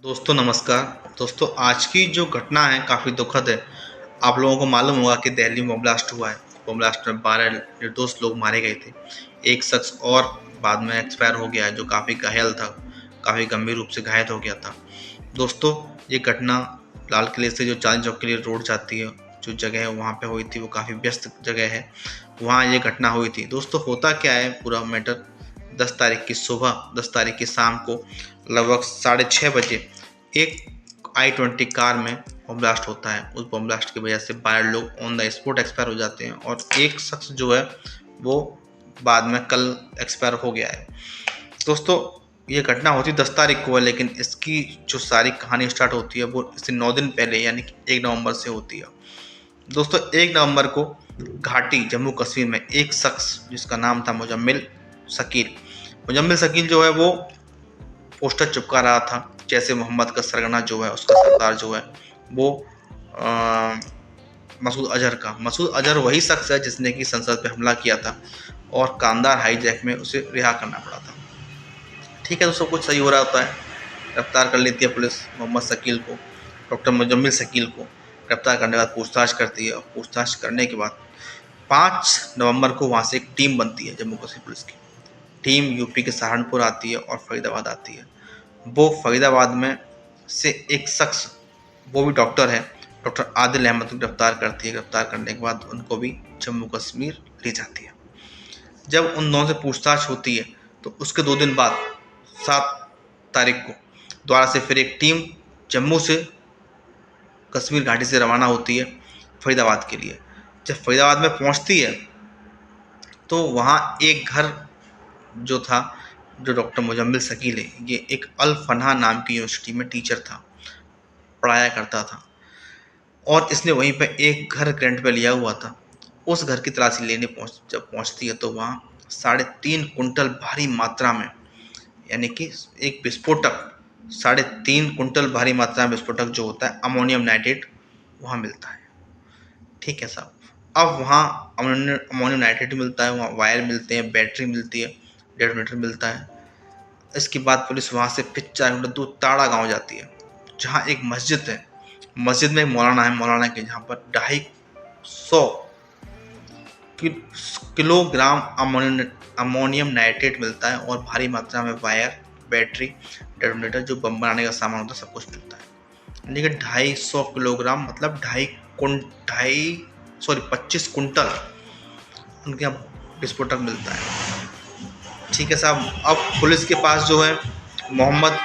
दोस्तों नमस्कार। दोस्तों आज की जो घटना है काफ़ी दुखद है। आप लोगों को मालूम होगा कि दिल्ली में बम ब्लास्ट हुआ है। बम ब्लास्ट में 12 निर्दोष लोग मारे गए थे। एक शख्स और बाद में एक्सपायर हो गया है जो काफ़ी घायल था, काफ़ी गंभीर रूप से घायल हो गया था। दोस्तों ये घटना लाल किले से जो चांदनी चौक के लिए रोड जाती है, जो जगह है वहाँ पे हुई थी। वो काफ़ी व्यस्त जगह है, वहाँ ये घटना हुई थी। दोस्तों होता क्या है पूरा मैटर, 10 तारीख की सुबह 10 तारीख की शाम को लगभग 6:30 बजे एक i20 कार में बम ब्लास्ट होता है। उस बम ब्लास्ट की वजह से 12 लोग ऑन द स्पॉट एक्सपायर हो जाते हैं और एक शख्स जो है वो बाद में कल एक्सपायर हो गया है। दोस्तों ये घटना होती 10 तारीख को है, लेकिन इसकी जो सारी कहानी स्टार्ट होती है वो इससे 9 दिन पहले यानी कि 1 नवंबर से होती है। दोस्तों 1 नवंबर को घाटी जम्मू कश्मीर में एक शख्स जिसका नाम था मुजम्मिल शकील जो है वो पोस्टर चिपका रहा था। जैसे मोहम्मद का सरगना जो है, उसका सरदार जो है वो मसूद अजहर वही शख्स है जिसने कि संसद पे हमला किया था और कांदार हाईजैक में उसे रिहा करना पड़ा था। ठीक है, तो सब कुछ सही हो रहा होता है। गिरफ्तार कर लेती है पुलिस मोहम्मद शकील को, डॉक्टर मुजम्मिल शकील को गिरफ्तार करने के बाद पूछताछ करती है और पूछताछ करने के बाद 5 नवंबर को वहाँ से एक टीम बनती है जम्मू कश्मीर पुलिस की। टीम यूपी के सहारनपुर आती है और फरीदाबाद आती है। वो फरीदाबाद में से एक शख्स, वो भी डॉक्टर है, डॉक्टर आदिल अहमद को गिरफ्तार करती है। गिरफ्तार करने के बाद उनको भी जम्मू कश्मीर ले जाती है। जब उन दोनों से पूछताछ होती है तो उसके 2 दिन बाद 7 तारीख को दोबारा से फिर एक टीम जम्मू से कश्मीर घाटी से रवाना होती है फरीदाबाद के लिए। जब फरीदाबाद में पहुंचती है तो वहाँ एक घर जो था, जो डॉक्टर मुजम्मिल शकील है, ये एक अल फनाह नाम की यूनिवर्सिटी में टीचर था, पढ़ाया करता था और इसने वहीं पे एक घर रेंट पे लिया हुआ था। उस घर की तलाशी लेने जब पहुंचती है तो वहाँ 3.5 कुंटल भारी मात्रा में, यानी कि एक विस्फोटक, 3.5 कुंटल भारी मात्रा में विस्फोटक जो होता है अमोनियम नाइट्रेट, वहाँ मिलता है। ठीक है साहब। अब वहाँ अमोनियम नाइट्रेट मिलता है, वहाँ वायर मिलते हैं, बैटरी मिलती है, डेटोनेटर मिलता है। इसके बाद पुलिस वहाँ से फिर 4 किलोमीटर दूर ताड़ा गांव जाती है, जहाँ एक मस्जिद है। मस्जिद में एक मौलाना है, मौलाना के जहाँ पर 250 किलोग्राम अमोनियम नाइट्रेट मिलता है और भारी मात्रा में वायर, बैटरी, डेटोनेटर, जो बम बनाने का सामान होता है, सब कुछ मिलता है। लेकिन 250 किलोग्राम मतलब 25 कुंटल उनके यहाँ विस्फोटक मिलता है। ठीक है साहब। अब पुलिस के पास जो है मोहम्मद,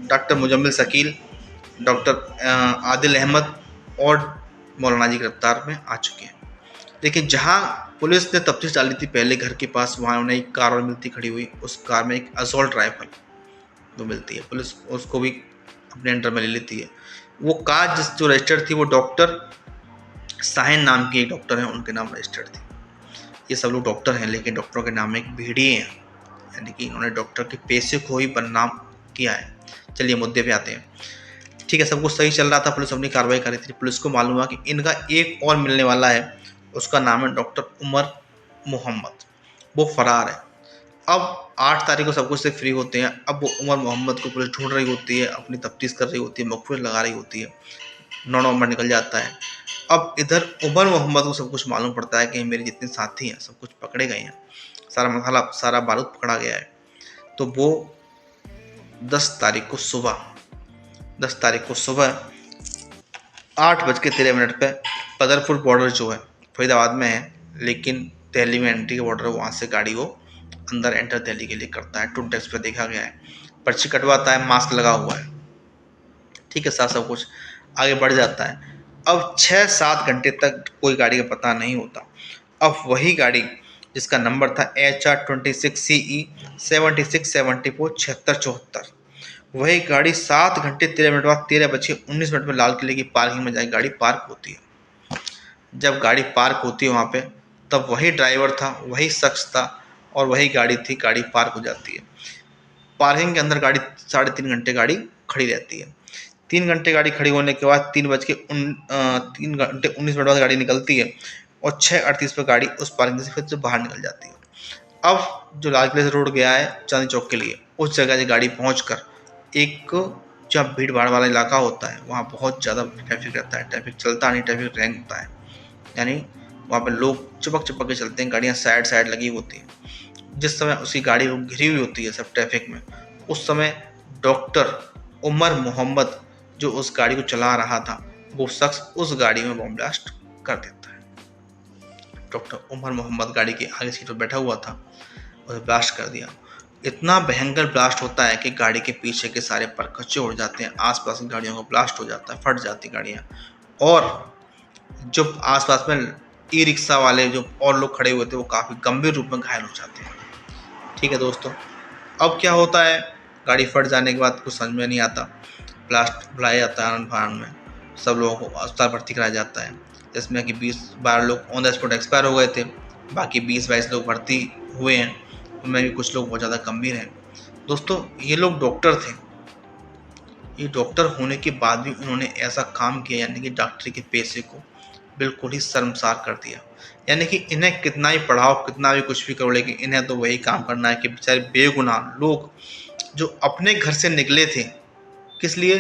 डॉक्टर मुजम्मिल शकील, डॉक्टर आदिल अहमद और मौलाना जी गिरफ्तार में आ चुके हैं। लेकिन जहां पुलिस ने तफ्तीश डाली थी पहले घर के पास, वहां उन्हें एक कार और मिलती खड़ी हुई। उस कार में एक असॉल्ट राइफल वो मिलती है। पुलिस उसको भी अपने अंडर में ले लेती है। वो कार जो रजिस्टर्ड थी वो डॉक्टर साहिन नाम की एक डॉक्टर हैं, उनके नाम रजिस्टर्ड थी। ये सब लोग डॉक्टर हैं, लेकिन डॉक्टरों के नाम में एक भेड़िए हैं, यानी कि इन्होंने डॉक्टर के पेशे को ही बदनाम किया है। चलिए मुद्दे पे आते हैं। ठीक है, सब कुछ सही चल रहा था, पुलिस अपनी कार्रवाई कर रही थी। पुलिस को मालूम हुआ कि इनका एक और मिलने वाला है, उसका नाम है डॉक्टर उमर मोहम्मद, वो फरार है। अब 8 तारीख को सब कुछ से फ्री होते हैं। अब वो उमर मोहम्मद को पुलिस ढूंढ रही होती है, अपनी तफ्तीश कर रही होती है, मुखबिर लगा रही होती है। 9 नवंबर निकल जाता है। अब इधर उमर मोहम्मद को सब कुछ मालूम पड़ता है कि मेरे जितने साथी हैं सब कुछ पकड़े गए हैं, सारा मसाला, सारा बारूद पकड़ा गया है। तो वो 10 तारीख को सुबह 8:13 पे पदरपुर बॉर्डर जो है फरीदाबाद में है, लेकिन दिल्ली में एंट्री का बॉर्डर, वहाँ से गाड़ी वो अंदर एंटर दिल्ली के लिए करता है। टूल टैक्स पे देखा गया है, पर्ची कटवाता है, मास्क लगा हुआ है। ठीक है, साथ सब कुछ आगे बढ़ जाता है। अब 6-7 घंटे तक कोई गाड़ी का पता नहीं होता। अब वही गाड़ी जिसका नंबर था HR26CE7674 वही गाड़ी 7 घंटे 13 मिनट बाद 13:19 में लाल किले की पार्किंग में जाकर गाड़ी पार्क होती है। जब गाड़ी पार्क होती है वहाँ पे, तब वही ड्राइवर था, वही शख्स था और वही गाड़ी थी। गाड़ी पार्क हो जाती है। पार्किंग के अंदर गाड़ी 3.5 घंटे गाड़ी खड़ी रहती है। 3 घंटे गाड़ी खड़ी होने के बाद 3:19 बाद गाड़ी निकलती है और 6:38 पर गाड़ी उस पार्किंग से फिर से बाहर निकल जाती है। अब जो लाल किले से रोड गया है चांदनी चौक के लिए, उस जगह से गाड़ी पहुंचकर एक जब भीड़ भाड़ वाला इलाका होता है वहाँ बहुत ज़्यादा ट्रैफिक रहता है, ट्रैफिक चलता नहीं, ट्रैफिक रैंक होता है, यानी वहाँ पे लोग चिपक चिपक के चलते हैं, गाड़ियाँ साइड साइड लगी होती हैं। जिस समय उसकी गाड़ी घिरी हुई होती है सब ट्रैफिक में, उस समय डॉक्टर उमर मोहम्मद जो उस गाड़ी को चला रहा था, वो शख्स उस गाड़ी में बम ब्लास्ट कर देता है। डॉक्टर उमर मोहम्मद गाड़ी के आगे सीट पर बैठा हुआ था, उसे ब्लास्ट कर दिया। इतना भयंकर ब्लास्ट होता है कि गाड़ी के पीछे के सारे परखच्चे उड़ जाते हैं, आसपास की गाड़ियों को ब्लास्ट हो जाता है, फट जाती गाड़ियाँ, और जो आसपास में ई रिक्शा वाले जो और लोग खड़े हुए थे वो काफ़ी गंभीर रूप में घायल हो जाते हैं। ठीक है दोस्तों, अब क्या होता है, गाड़ी फट जाने के बाद कुछ समझ में नहीं आता, ब्लास्ट बुलाया जाता है आनंद फानन में, सब लोगों को अस्पताल भर्ती कराया जाता है, जिसमें कि 20-12 लोग ऑन द स्पॉट एक्सपायर हो गए थे, बाकी 20-22 लोग भर्ती हुए हैं, उनमें भी कुछ लोग बहुत ज़्यादा गंभीर हैं। दोस्तों, ये लोग डॉक्टर थे, ये डॉक्टर होने के बाद भी उन्होंने ऐसा काम किया, यानी कि डॉक्टरी के पेशे को बिल्कुल ही शर्मसार कर दिया। यानी कि इन्हें कितना ही पढ़ाओ, कितना भी कुछ भी करो, लेकिन इन्हें तो वही काम करना है कि बेचारे बेगुनाह लोग जो अपने घर से निकले थे, किस लिए?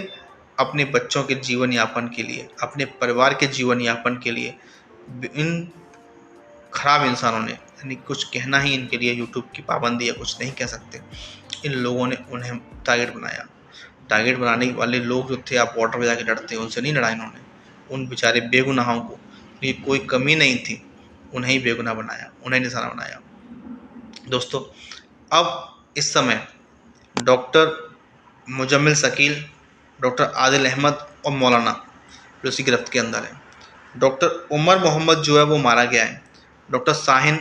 अपने बच्चों के जीवन यापन के लिए, अपने परिवार के जीवन यापन के लिए, इन खराब इंसानों ने, यानी कुछ कहना ही इनके लिए यूट्यूब की पाबंदी है, कुछ नहीं कह सकते, इन लोगों ने उन्हें टारगेट बनाया। टारगेट बनाने वाले लोग जो थे, आप बॉर्डर पर जाके लड़ते हैं, उनसे नहीं लड़ा इन्होंने, उन बेचारे बेगुनाहों को, ये कोई कमी नहीं थी, उन्हें ही बेगुनाह बनाया, उन्हें निशाना बनाया। दोस्तों, अब इस समय डॉक्टर मुजम्मिल शकील, डॉक्टर आदिल अहमद और मौलाना जो उसी गिरफ्त के अंदर है। डॉक्टर उमर मोहम्मद जो है वो मारा गया है। डॉक्टर शाहिन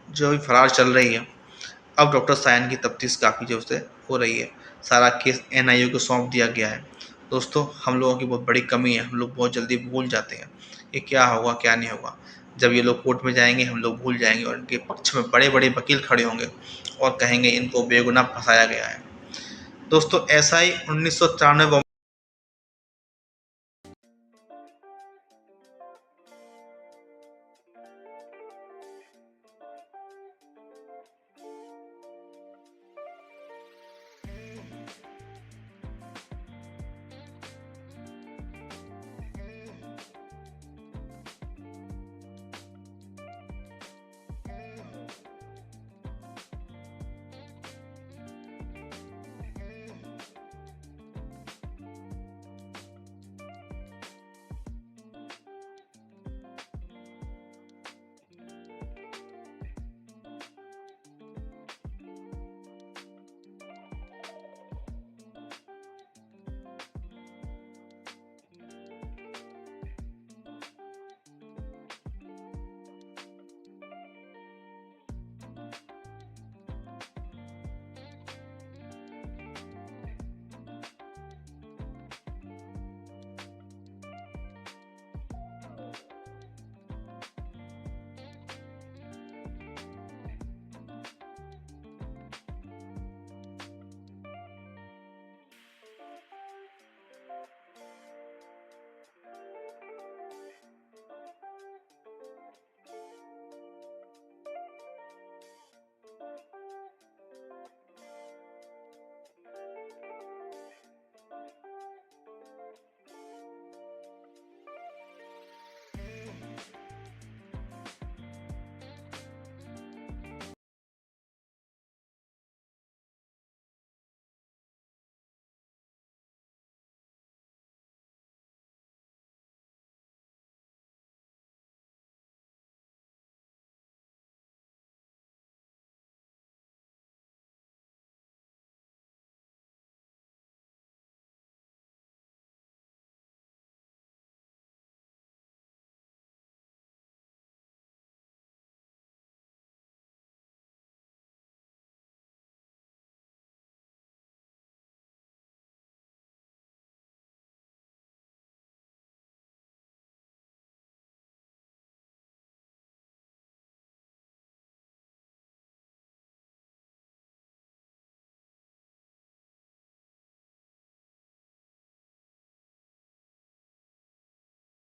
जो अभी फरार चल रही है। अब डॉक्टर शाहिन की तफ्तीश काफ़ी जो से हो रही है, सारा केस NIA को सौंप दिया गया है। दोस्तों, हम लोगों की बहुत बड़ी कमी है, हम लोग बहुत जल्दी भूल जाते हैं कि क्या होगा क्या नहीं होगा। जब ये लोग कोर्ट में जाएंगे हम लोग भूल जाएंगे, और इनके पक्ष में बड़े बड़े वकील खड़े होंगे और कहेंगे इनको बेगुनाह फंसाया गया है। दोस्तों, ऐसा ही 1994